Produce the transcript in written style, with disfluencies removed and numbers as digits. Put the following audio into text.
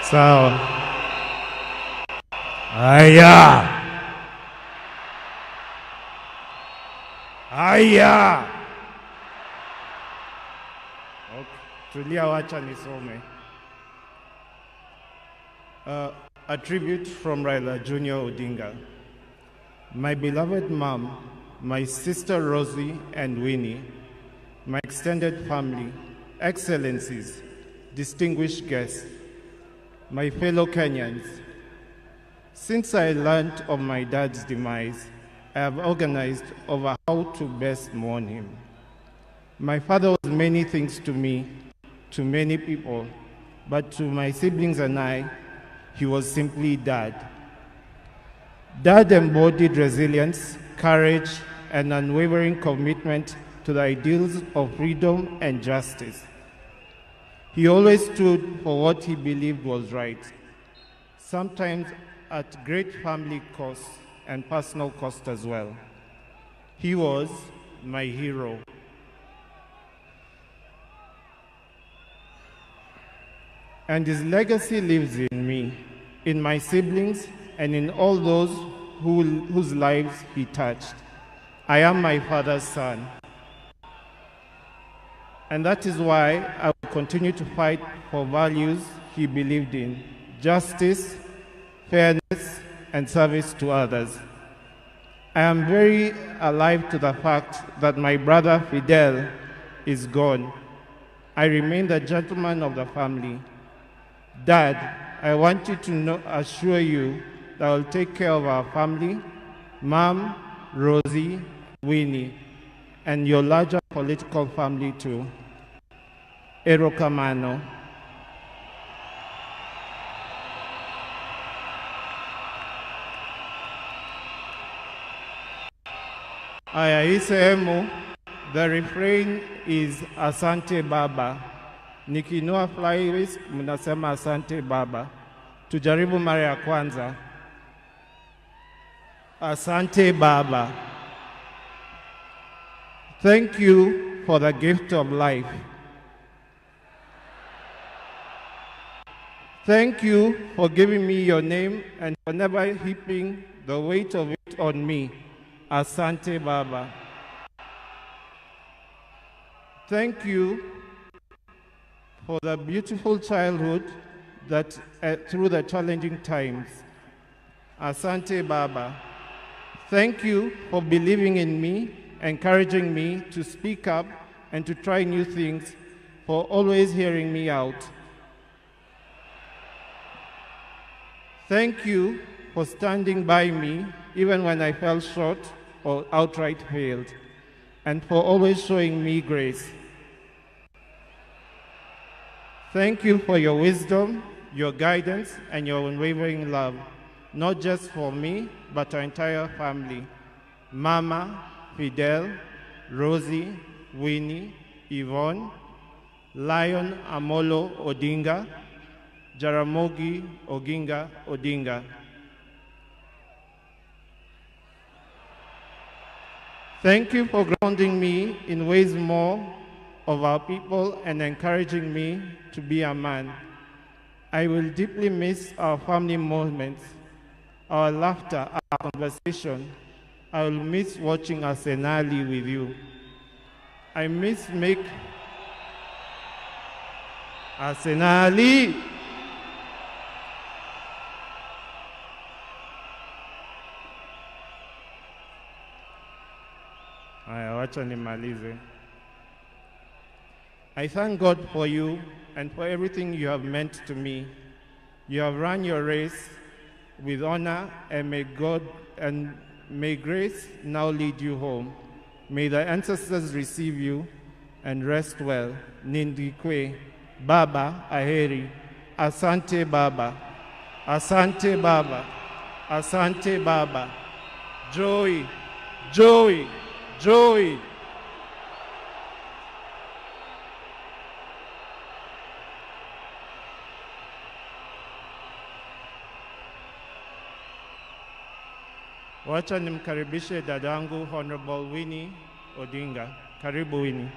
Sawa. Haya. Haya. Tulia, wacha nisome. A tribute from Raila Junior Odinga. My beloved mom, my sister Rosie and Winnie, my extended family, excellencies, distinguished guests, my fellow Kenyans, since I learned of my dad's demise, I have organized over how to best mourn him. My father was many things to me, to many people, but to my siblings and I, he was simply Dad. Dad embodied resilience, courage, and unwavering commitment to the ideals of freedom and justice. He always stood for what he believed was right, sometimes at great family cost and personal cost as well. He was my hero. And his legacy lives in me, in my siblings, and in all those whose lives he touched. I am my father's son. And that is why I will continue to fight for values he believed in: justice, fairness, and service to others. I am very alive to the fact that my brother Fidel is gone. I remain the gentleman of the family. Dad, I want you to assure you that I will take care of our family, Mom, Rosie, Winnie, and your larger political family too. Erokamano. Aya, hii sehemu, the refrain is Asante Baba. Nikinua flyweights, mnasema Asante Baba. Tujaribu mara ya kwanza. Asante Baba. Thank you for the gift of life. Thank you for giving me your name and for never heaping the weight of it on me. Asante Baba. Thank you for the beautiful childhood that through the challenging times. Asante Baba. Thank you for believing in me, encouraging me to speak up and to try new things, for always hearing me out. Thank you for standing by me even when I fell short or outright failed, and for always showing me grace. Thank you for your wisdom, your guidance, and your unwavering love, not just for me, but our entire family. Mama, Fidel, Rosie, Winnie, Yvonne, Lion Amolo Odinga, Jaramogi Oginga Odinga. Thank you for grounding me in ways more of our people and encouraging me to be a man. I will deeply miss our family moments, our laughter, our conversation. I will miss watching Arsenali with you. I miss Arsenali. Wacha nimalize. I thank God for you and for everything you have meant to me. You have run your race with honor, and may grace now lead you home. May the ancestors receive you and rest well. Nindikwe, Baba Aheri, Asante Baba, Asante Baba, Asante Baba, Joey, Joey, Joey. Wacha nimkaribishe dadangu Honorable Winnie Odinga. Karibu Winnie.